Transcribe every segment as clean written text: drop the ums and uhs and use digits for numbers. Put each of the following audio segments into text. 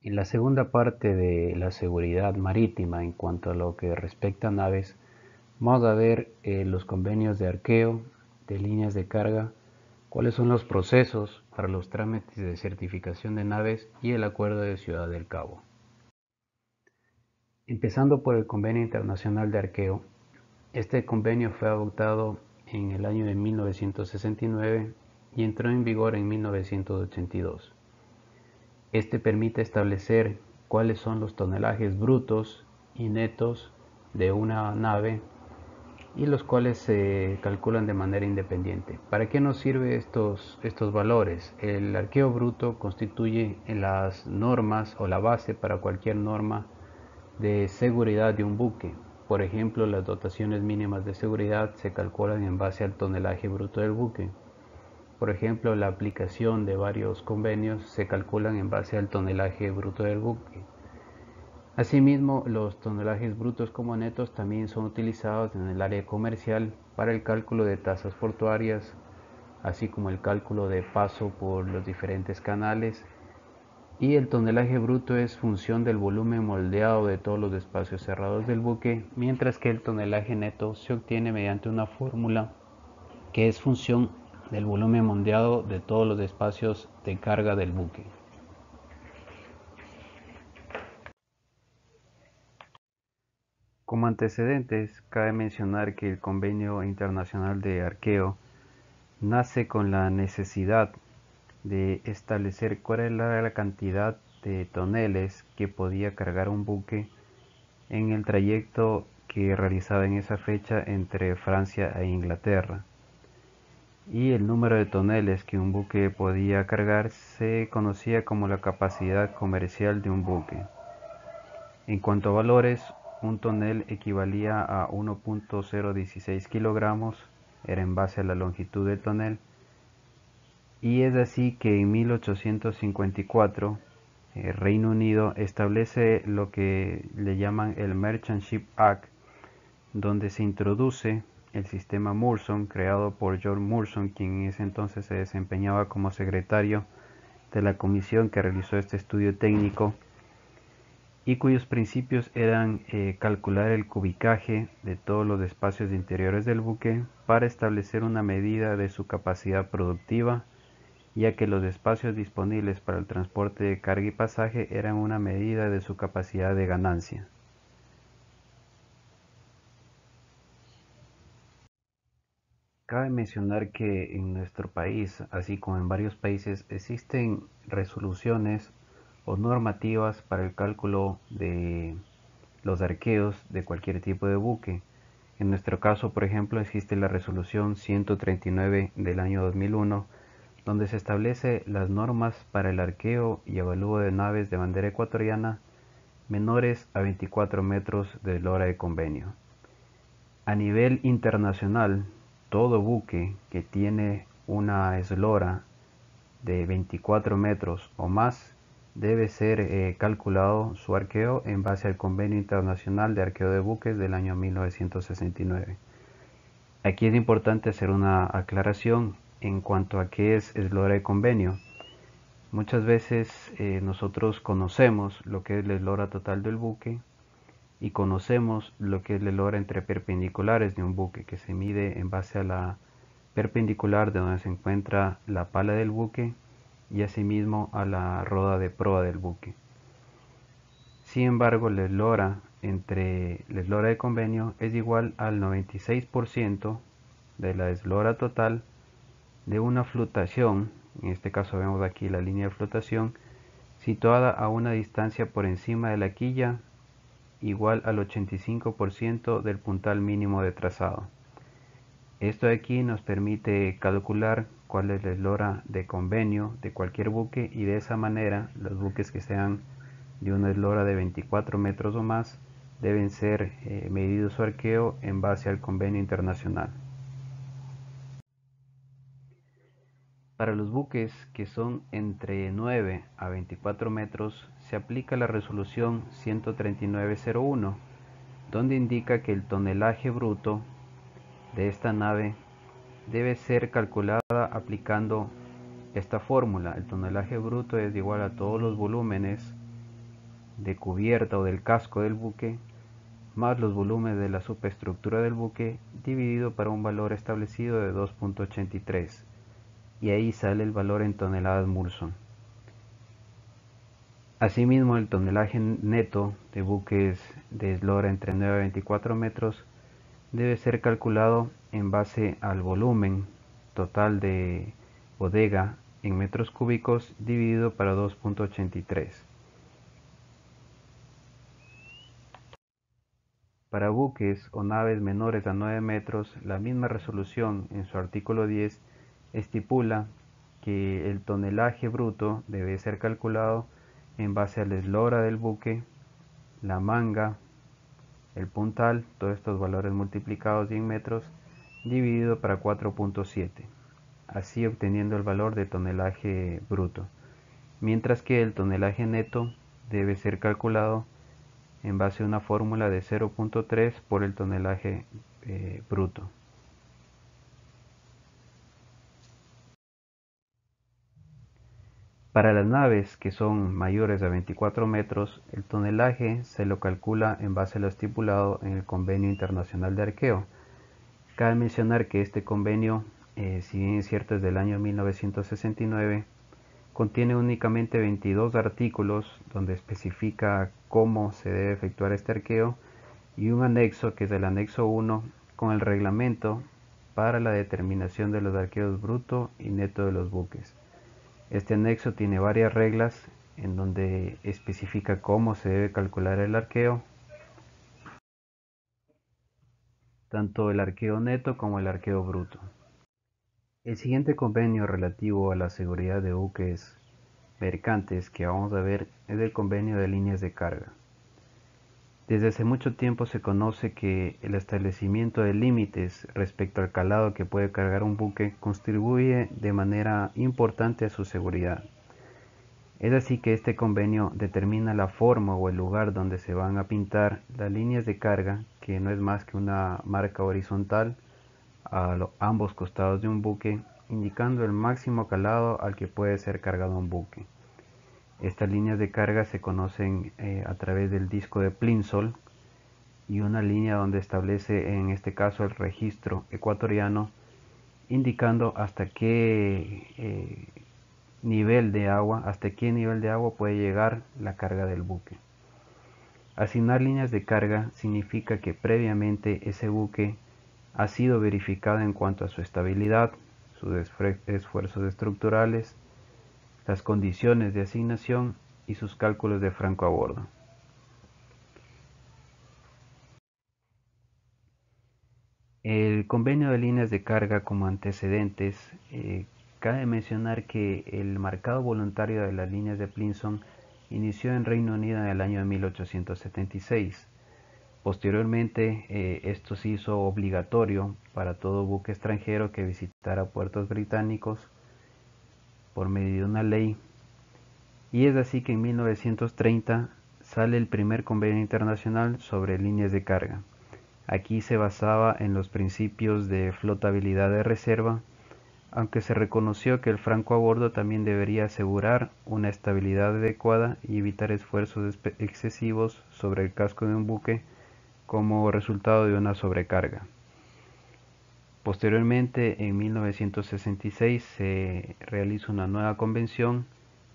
En la segunda parte de la seguridad marítima en cuanto a lo que respecta a naves, vamos a ver los convenios de arqueo, de líneas de carga, cuáles son los procesos para los trámites de certificación de naves y el acuerdo de Ciudad del Cabo. Empezando por el Convenio Internacional de Arqueo, este convenio fue adoptado en el año de 1969 y entró en vigor en 1982. Este permite establecer cuáles son los tonelajes brutos y netos de una nave y los cuales se calculan de manera independiente. ¿Para qué nos sirven estos valores? El arqueo bruto constituye las normas o la base para cualquier norma de seguridad de un buque. Por ejemplo, las dotaciones mínimas de seguridad se calculan en base al tonelaje bruto del buque. Por ejemplo, la aplicación de varios convenios se calculan en base al tonelaje bruto del buque. Asimismo, los tonelajes brutos como netos también son utilizados en el área comercial para el cálculo de tasas portuarias, así como el cálculo de paso por los diferentes canales. Y el tonelaje bruto es función del volumen moldeado de todos los espacios cerrados del buque, mientras que el tonelaje neto se obtiene mediante una fórmula que es función del volumen moldeado de todos los espacios de carga del buque. Como antecedentes, cabe mencionar que el Convenio Internacional de Arqueo nace con la necesidad de establecer cuál era la cantidad de toneles que podía cargar un buque en el trayecto que realizaba en esa fecha entre Francia e Inglaterra. Y el número de toneles que un buque podía cargar se conocía como la capacidad comercial de un buque. En cuanto a valores, un tonel equivalía a 1.016 kilogramos, era en base a la longitud del tonel, y es así que en 1854 Reino Unido establece lo que le llaman el Merchant Ship Act, donde se introduce el sistema Murson, creado por John Murson, quien en ese entonces se desempeñaba como secretario de la comisión que realizó este estudio técnico y cuyos principios eran calcular el cubicaje de todos los espacios interiores del buque para establecer una medida de su capacidad productiva, ya que los espacios disponibles para el transporte de carga y pasaje eran una medida de su capacidad de ganancia. Cabe mencionar que en nuestro país, así como en varios países, existen resoluciones o normativas para el cálculo de los arqueos de cualquier tipo de buque. En nuestro caso, por ejemplo, existe la resolución 139 del año 2001, donde se establece las normas para el arqueo y avalúo de naves de bandera ecuatoriana menores a 24 metros de eslora de convenio. A nivel internacional, todo buque que tiene una eslora de 24 metros o más debe ser calculado su arqueo en base al Convenio Internacional de Arqueo de Buques del año 1969. Aquí es importante hacer una aclaración en cuanto a qué es eslora de convenio. Muchas veces nosotros conocemos lo que es la eslora total del buque y conocemos lo que es la eslora entre perpendiculares de un buque, que se mide en base a la perpendicular de donde se encuentra la pala del buque y asimismo a la roda de proa del buque. Sin embargo, la eslora entre la eslora de convenio es igual al 96% de la eslora total de una flotación, en este caso vemos aquí la línea de flotación, situada a una distancia por encima de la quilla igual al 85% del puntal mínimo de trazado. Esto de aquí nos permite calcular cuál es la eslora de convenio de cualquier buque y de esa manera los buques que sean de una eslora de 24 metros o más deben ser medidos su arqueo en base al convenio internacional. Para los buques que son entre 9 a 24 metros se aplica la resolución 13901, donde indica que el tonelaje bruto de esta nave debe ser calculada aplicando esta fórmula. El tonelaje bruto es igual a todos los volúmenes de cubierta o del casco del buque más los volúmenes de la superestructura del buque dividido para un valor establecido de 2.83 y ahí sale el valor en toneladas Mulson. Asimismo, el tonelaje neto de buques de eslora entre 9 a 24 metros debe ser calculado en base al volumen total de bodega en metros cúbicos dividido para 2.83. Para buques o naves menores a 9 metros, la misma resolución en su artículo 10 estipula que el tonelaje bruto debe ser calculado en base a la eslora del buque, la manga, el puntal, todos estos valores multiplicados y en metros, dividido para 4.7, así obteniendo el valor de tonelaje bruto, mientras que el tonelaje neto debe ser calculado en base a una fórmula de 0.3 por el tonelaje bruto. Para las naves que son mayores a 24 metros, el tonelaje se lo calcula en base a lo estipulado en el Convenio Internacional de Arqueo. Cabe mencionar que este convenio, si bien es cierto es del año 1969, contiene únicamente 22 artículos donde especifica cómo se debe efectuar este arqueo y un anexo que es el anexo 1 con el reglamento para la determinación de los arqueos bruto y neto de los buques. Este anexo tiene varias reglas en donde especifica cómo se debe calcular el arqueo, tanto el arqueo neto como el arqueo bruto. El siguiente convenio relativo a la seguridad de buques mercantes que vamos a ver es el convenio de líneas de carga. Desde hace mucho tiempo se conoce que el establecimiento de límites respecto al calado que puede cargar un buque contribuye de manera importante a su seguridad. Es así que este convenio determina la forma o el lugar donde se van a pintar las líneas de carga, que no es más que una marca horizontal a ambos costados de un buque, indicando el máximo calado al que puede ser cargado un buque. Estas líneas de carga se conocen a través del disco de Plimsoll y una línea donde establece en este caso el registro ecuatoriano indicando hasta qué nivel de agua, hasta qué nivel de agua puede llegar la carga del buque. Asignar líneas de carga significa que previamente ese buque ha sido verificado en cuanto a su estabilidad, sus esfuerzos estructurales, las condiciones de asignación y sus cálculos de franco a bordo. El convenio de líneas de carga como antecedentes, cabe mencionar que el marcado voluntario de las líneas de Plimsoll inició en Reino Unido en el año de 1876. Posteriormente, esto se hizo obligatorio para todo buque extranjero que visitara puertos británicos por medio de una ley, y es así que en 1930 sale el primer convenio internacional sobre líneas de carga. Aquí se basaba en los principios de flotabilidad de reserva, aunque se reconoció que el franco a bordo también debería asegurar una estabilidad adecuada y evitar esfuerzos excesivos sobre el casco de un buque como resultado de una sobrecarga. Posteriormente, en 1966, se realiza una nueva convención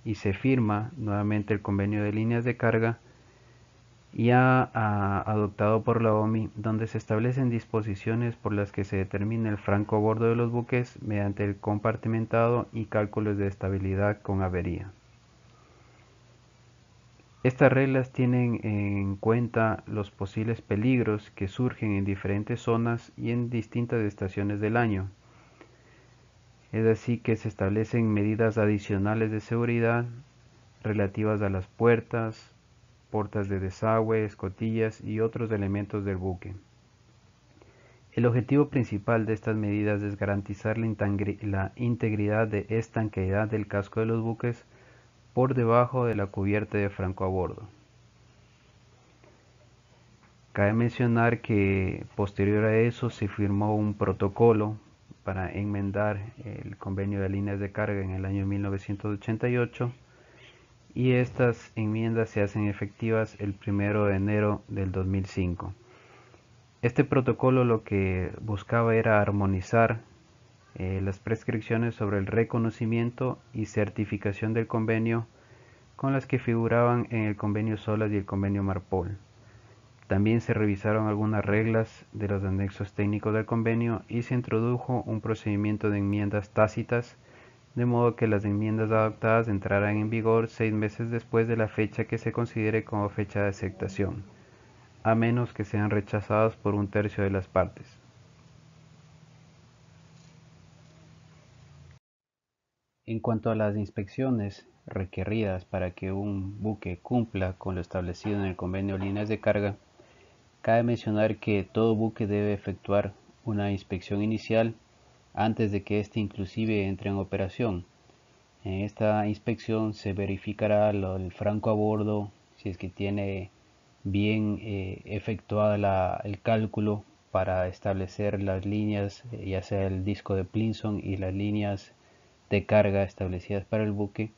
y se firma nuevamente el convenio de líneas de carga ya adoptado por la OMI, donde se establecen disposiciones por las que se determina el franco a bordo de los buques mediante el compartimentado y cálculos de estabilidad con avería. Estas reglas tienen en cuenta los posibles peligros que surgen en diferentes zonas y en distintas estaciones del año. Es así que se establecen medidas adicionales de seguridad relativas a las puertas de desagüe, escotillas y otros elementos del buque. El objetivo principal de estas medidas es garantizar la integridad de estanqueidad del casco de los buques por debajo de la cubierta de franco a bordo. Cabe mencionar que posterior a eso se firmó un protocolo para enmendar el convenio de líneas de carga en el año 1988 y estas enmiendas se hacen efectivas el 1 de enero del 2005. Este protocolo lo que buscaba era armonizar las prescripciones sobre el reconocimiento y certificación del convenio con las que figuraban en el convenio SOLAS y el convenio MARPOL. También se revisaron algunas reglas de los anexos técnicos del convenio y se introdujo un procedimiento de enmiendas tácitas, de modo que las enmiendas adoptadas entrarán en vigor 6 meses después de la fecha que se considere como fecha de aceptación, a menos que sean rechazadas por un tercio de las partes. En cuanto a las inspecciones requeridas para que un buque cumpla con lo establecido en el convenio de líneas de carga, cabe mencionar que todo buque debe efectuar una inspección inicial antes de que éste inclusive entre en operación. En esta inspección se verificará el franco a bordo, si es que tiene bien efectuado el cálculo para establecer las líneas, ya sea el disco de Plinson y las líneas de carga establecidas para el buque.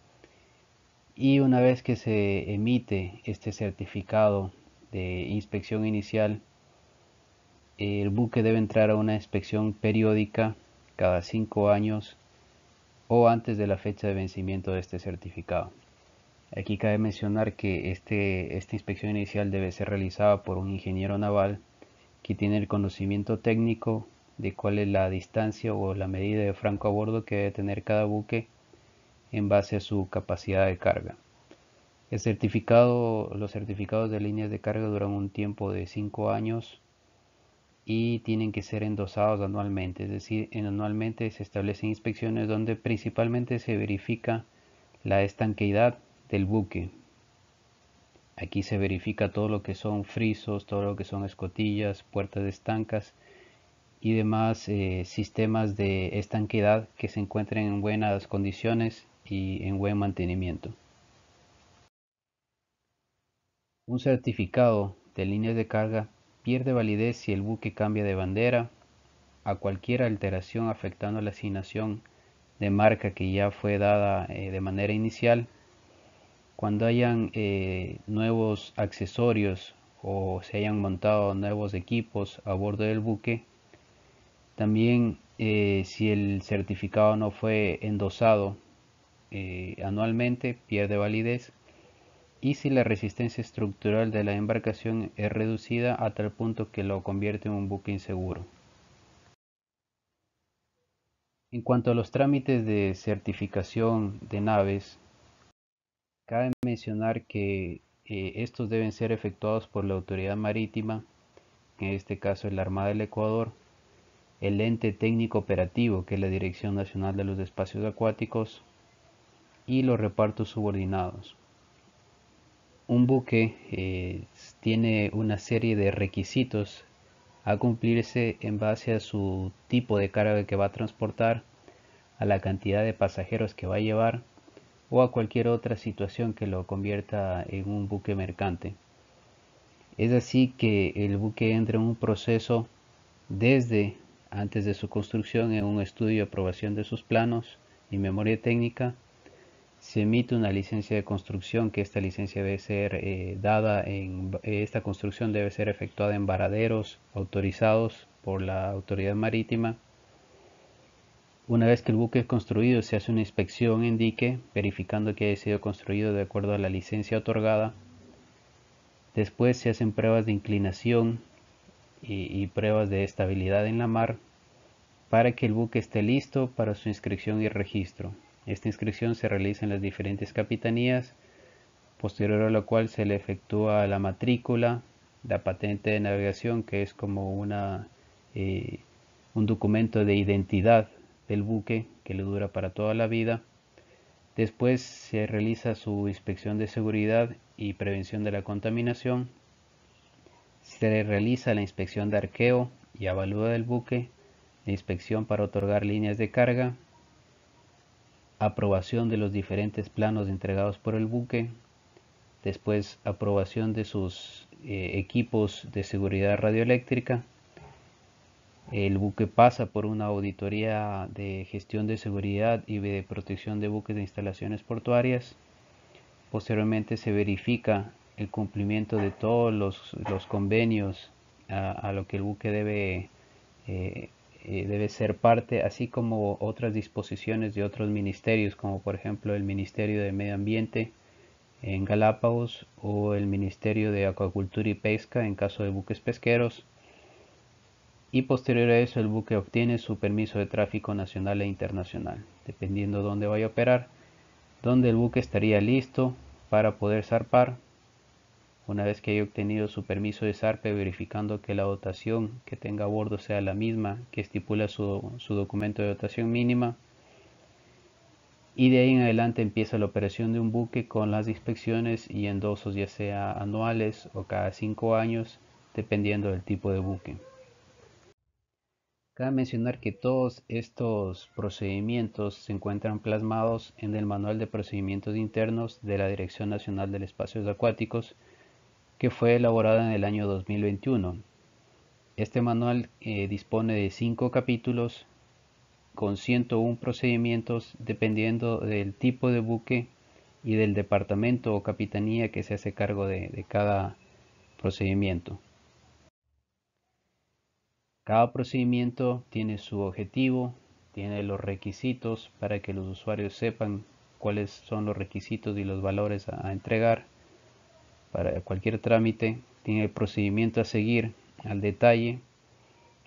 Y una vez que se emite este certificado de inspección inicial, el buque debe entrar a una inspección periódica cada 5 años o antes de la fecha de vencimiento de este certificado. Aquí cabe mencionar que esta inspección inicial debe ser realizada por un ingeniero naval que tiene el conocimiento técnico de cuál es la distancia o la medida de franco a bordo que debe tener cada buque en base a su capacidad de carga. Los certificados de líneas de carga duran un tiempo de 5 años y tienen que ser endosados anualmente, es decir, anualmente se establecen inspecciones donde principalmente se verifica la estanqueidad del buque. Aquí se verifica todo lo que son frisos, todo lo que son escotillas, puertas de estancas y demás sistemas de estanqueidad que se encuentren en buenas condiciones y en buen mantenimiento. Un certificado de líneas de carga pierde validez si el buque cambia de bandera, a cualquier alteración afectando la asignación de marca que ya fue dada de manera inicial, cuando hayan nuevos accesorios o se hayan montado nuevos equipos a bordo del buque, también si el certificado no fue endosado anualmente pierde validez, y si la resistencia estructural de la embarcación es reducida a tal punto que lo convierte en un buque inseguro. En cuanto a los trámites de certificación de naves, cabe mencionar que estos deben ser efectuados por la autoridad marítima, en este caso la Armada del Ecuador, el ente técnico operativo, que es la Dirección Nacional de los Espacios Acuáticos, y los repartos subordinados. Un buque tiene una serie de requisitos a cumplirse en base a su tipo de carga que va a transportar, a la cantidad de pasajeros que va a llevar o a cualquier otra situación que lo convierta en un buque mercante. Es así que el buque entra en un proceso desde antes de su construcción, en un estudio de aprobación de sus planos y memoria técnica. Se emite una licencia de construcción, que esta licencia debe ser esta construcción debe ser efectuada en varaderos autorizados por la autoridad marítima. Una vez que el buque es construido, se hace una inspección en dique, verificando que haya sido construido de acuerdo a la licencia otorgada. Después se hacen pruebas de inclinación y pruebas de estabilidad en la mar para que el buque esté listo para su inscripción y registro. Esta inscripción se realiza en las diferentes capitanías, posterior a lo cual se le efectúa la matrícula, la patente de navegación, que es como un documento de identidad del buque que le dura para toda la vida. Después se realiza su inspección de seguridad y prevención de la contaminación. Se realiza la inspección de arqueo y avalúo del buque, la inspección para otorgar líneas de carga, aprobación de los diferentes planos entregados por el buque, después aprobación de sus equipos de seguridad radioeléctrica. El buque pasa por una auditoría de gestión de seguridad y de protección de buques de instalaciones portuarias. posteriormente se verifica el cumplimiento de todos los convenios a lo que el buque debe ser parte, así como otras disposiciones de otros ministerios, como por ejemplo el Ministerio de Medio Ambiente en Galápagos o el Ministerio de Acuacultura y Pesca en caso de buques pesqueros. Y posterior a eso el buque obtiene su permiso de tráfico nacional e internacional, dependiendo de dónde vaya a operar, donde el buque estaría listo para poder zarpar una vez que haya obtenido su permiso de zarpe, verificando que la dotación que tenga a bordo sea la misma que estipula su documento de dotación mínima. Y de ahí en adelante empieza la operación de un buque con las inspecciones y endosos, ya sea anuales o cada 5 años, dependiendo del tipo de buque. Cabe mencionar que todos estos procedimientos se encuentran plasmados en el Manual de Procedimientos Internos de la Dirección Nacional de Espacios Acuáticos, que fue elaborada en el año 2021. Este manual dispone de 5 capítulos con 101 procedimientos dependiendo del tipo de buque y del departamento o capitanía que se hace cargo de cada procedimiento. Cada procedimiento tiene su objetivo, tiene los requisitos para que los usuarios sepan cuáles son los requisitos y los valores a entregar para cualquier trámite, tiene el procedimiento a seguir al detalle,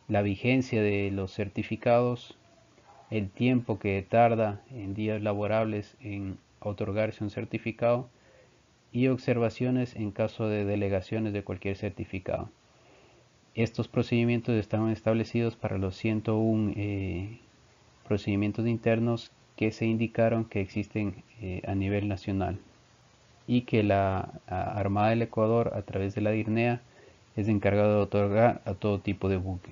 la vigencia de los certificados, el tiempo que tarda en días laborables en otorgarse un certificado y observaciones en caso de delegaciones de cualquier certificado. Estos procedimientos están establecidos para los 101 procedimientos internos que se indicaron que existen a nivel nacional y que la Armada del Ecuador a través de la DIRNEA es encargado de otorgar a todo tipo de buque.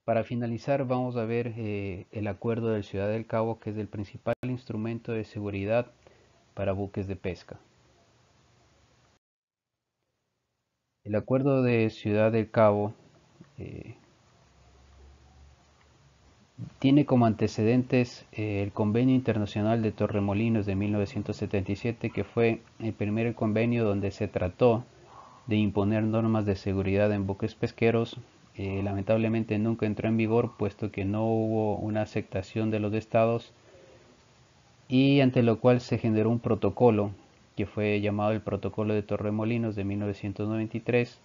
Para finalizar vamos a ver el acuerdo de Ciudad del Cabo, que es el principal instrumento de seguridad para buques de pesca. El acuerdo de Ciudad del Cabo tiene como antecedentes el Convenio Internacional de Torremolinos de 1977, que fue el primer convenio donde se trató de imponer normas de seguridad en buques pesqueros. Lamentablemente nunca entró en vigor, puesto que no hubo una aceptación de los estados, y ante lo cual se generó un protocolo que fue llamado el Protocolo de Torremolinos de 1993,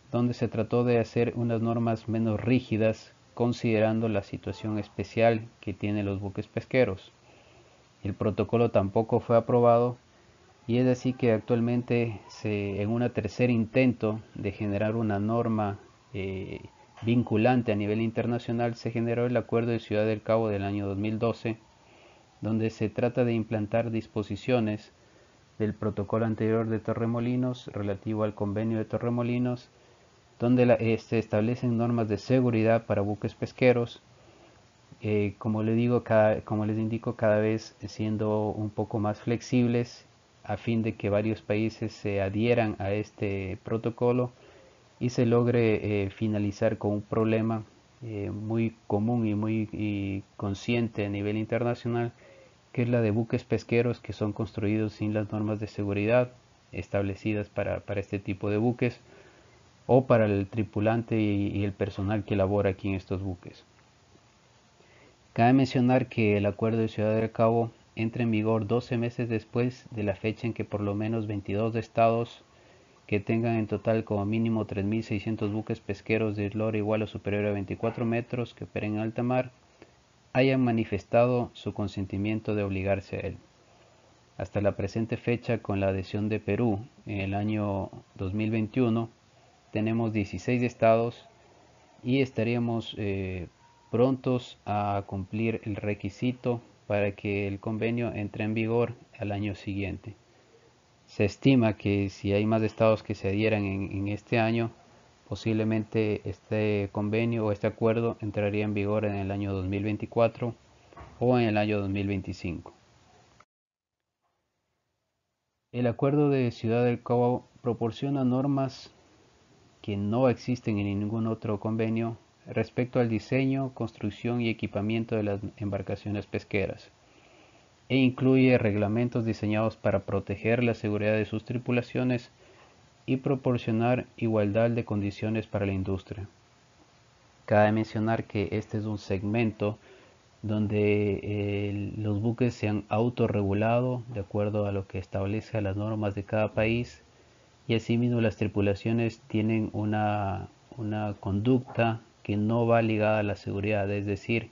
donde se trató de hacer unas normas menos rígidas considerando la situación especial que tienen los buques pesqueros. El protocolo tampoco fue aprobado, y es así que actualmente en un tercer intento de generar una norma vinculante a nivel internacional, se generó el Acuerdo de Ciudad del Cabo del año 2012, donde se trata de implantar disposiciones del protocolo anterior de Torremolinos relativo al convenio de Torremolinos, donde se establecen normas de seguridad para buques pesqueros, como les indico, cada vez siendo un poco más flexibles a fin de que varios países se adhieran a este protocolo y se logre finalizar con un problema muy común y muy consciente a nivel internacional, que es la de buques pesqueros que son construidos sin las normas de seguridad establecidas para este tipo de buques, o para el tripulante y el personal que labora aquí en estos buques. Cabe mencionar que el Acuerdo de Ciudad del Cabo entra en vigor 12 meses después de la fecha en que por lo menos 22 estados que tengan en total como mínimo 3.600 buques pesqueros de eslora igual o superior a 24 metros que operen en alta mar hayan manifestado su consentimiento de obligarse a él. Hasta la presente fecha, con la adhesión de Perú en el año 2021, tenemos 16 estados y estaríamos prontos a cumplir el requisito para que el convenio entre en vigor al año siguiente. Se estima que si hay más estados que se adhieran en este año, posiblemente este convenio o este acuerdo entraría en vigor en el año 2024 o en el año 2025. El acuerdo de Ciudad del Cabo proporciona normas que no existen en ningún otro convenio respecto al diseño, construcción y equipamiento de las embarcaciones pesqueras. e incluye reglamentos diseñados para proteger la seguridad de sus tripulaciones y proporcionar igualdad de condiciones para la industria. Cabe mencionar que este es un segmento donde los buques se han autorregulado de acuerdo a lo que establece las normas de cada país, y asimismo las tripulaciones tienen una conducta que no va ligada a la seguridad, es decir,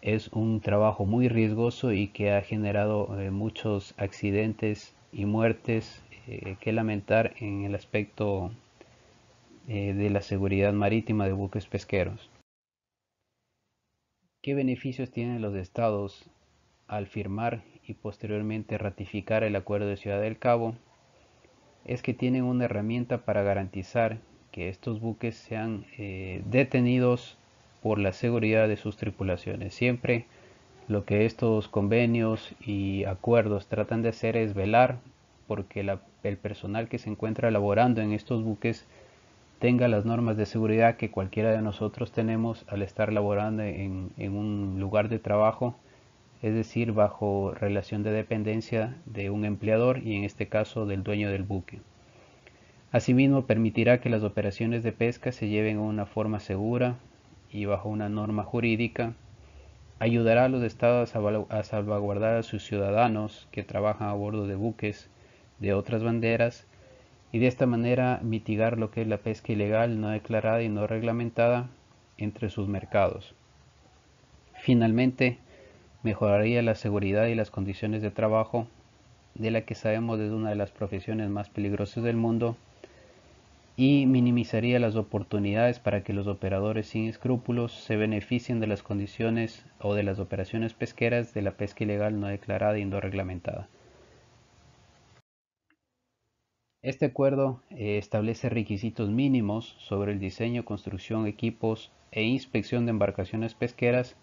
es un trabajo muy riesgoso y que ha generado muchos accidentes y muertes que lamentar en el aspecto de la seguridad marítima de buques pesqueros. ¿Qué beneficios tienen los estados al firmar y posteriormente ratificar el Acuerdo de Ciudad del Cabo? Es que tienen una herramienta para garantizar que estos buques sean detenidos por la seguridad de sus tripulaciones. Siempre lo que estos convenios y acuerdos tratan de hacer es velar porque el personal que se encuentra laborando en estos buques tenga las normas de seguridad que cualquiera de nosotros tenemos al estar laborando en un lugar de trabajo, es decir, bajo relación de dependencia de un empleador y en este caso del dueño del buque. Asimismo, permitirá que las operaciones de pesca se lleven de una forma segura y bajo una norma jurídica. Ayudará a los estados a salvaguardar a sus ciudadanos que trabajan a bordo de buques de otras banderas y de esta manera mitigar lo que es la pesca ilegal, no declarada y no reglamentada entre sus mercados. Finalmente, mejoraría la seguridad y las condiciones de trabajo, de la que sabemos es una de las profesiones más peligrosas del mundo, y minimizaría las oportunidades para que los operadores sin escrúpulos se beneficien de las condiciones o de las operaciones pesqueras de la pesca ilegal no declarada y no reglamentada. Este acuerdo establece requisitos mínimos sobre el diseño, construcción, equipos e inspección de embarcaciones pesqueras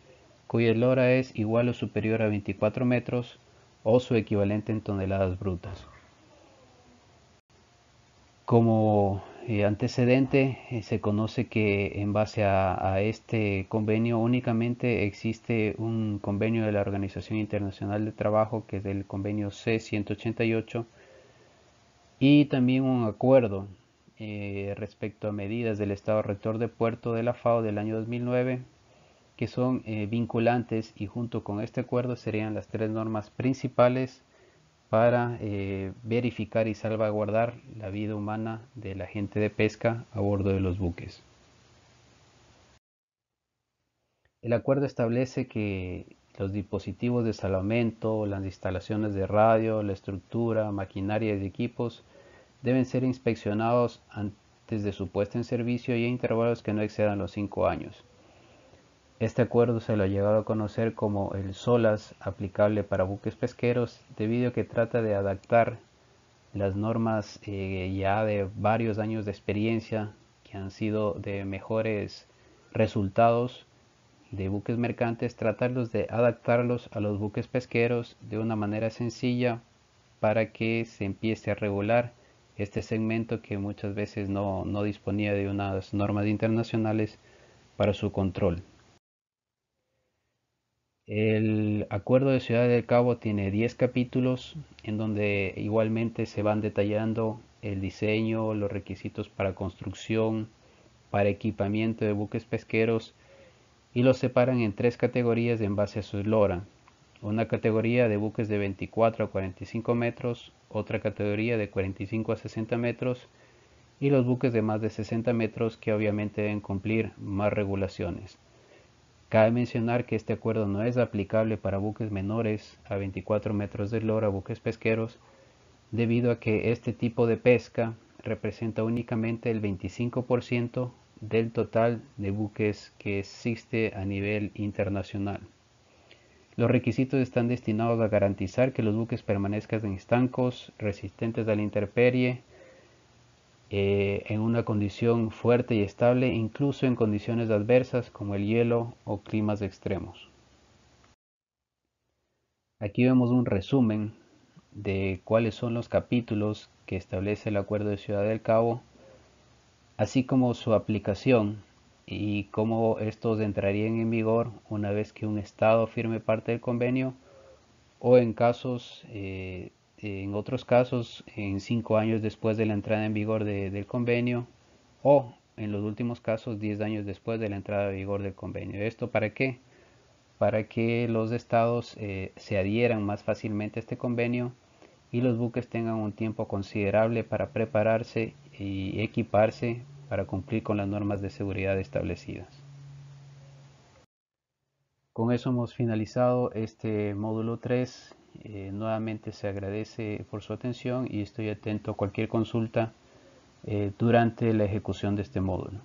cuya eslora es igual o superior a 24 metros o su equivalente en toneladas brutas. Como antecedente, se conoce que en base a este convenio únicamente existe un convenio de la Organización Internacional de Trabajo, que es el convenio C-188, y también un acuerdo respecto a medidas del Estado Rector de Puerto de la FAO del año 2009, que son vinculantes, y junto con este acuerdo serían las tres normas principales para verificar y salvaguardar la vida humana de la gente de pesca a bordo de los buques. El acuerdo establece que los dispositivos de salvamento, las instalaciones de radio, la estructura, maquinaria y equipos deben ser inspeccionados antes de su puesta en servicio y a intervalos que no excedan los 5 años. Este acuerdo se lo ha llegado a conocer como el SOLAS aplicable para buques pesqueros, debido a que trata de adaptar las normas ya de varios años de experiencia que han sido de mejores resultados de buques mercantes, tratarlos de adaptarlos a los buques pesqueros de una manera sencilla para que se empiece a regular este segmento que muchas veces no disponía de unas normas internacionales para su control. El Acuerdo de Ciudad del Cabo tiene 10 capítulos en donde igualmente se van detallando el diseño, los requisitos para construcción, para equipamiento de buques pesqueros, y los separan en tres categorías en base a su eslora. Una categoría de buques de 24 a 45 metros, otra categoría de 45 a 60 metros y los buques de más de 60 metros, que obviamente deben cumplir más regulaciones. Cabe mencionar que este acuerdo no es aplicable para buques menores a 24 metros de eslora, buques pesqueros, debido a que este tipo de pesca representa únicamente el 25% del total de buques que existe a nivel internacional. Los requisitos están destinados a garantizar que los buques permanezcan estancos, resistentes a la intemperie, en una condición fuerte y estable, incluso en condiciones adversas como el hielo o climas extremos. Aquí vemos un resumen de cuáles son los capítulos que establece el Acuerdo de Ciudad del Cabo, así como su aplicación y cómo estos entrarían en vigor una vez que un Estado firme parte del convenio o en casos, en otros casos, en 5 años después de la entrada en vigor del convenio, o en los últimos casos 10 años después de la entrada en vigor del convenio. ¿Esto para qué? Para que los estados se adhieran más fácilmente a este convenio y los buques tengan un tiempo considerable para prepararse y equiparse para cumplir con las normas de seguridad establecidas. Con eso hemos finalizado este módulo 3. Nuevamente se agradece por su atención y estoy atento a cualquier consulta durante la ejecución de este módulo.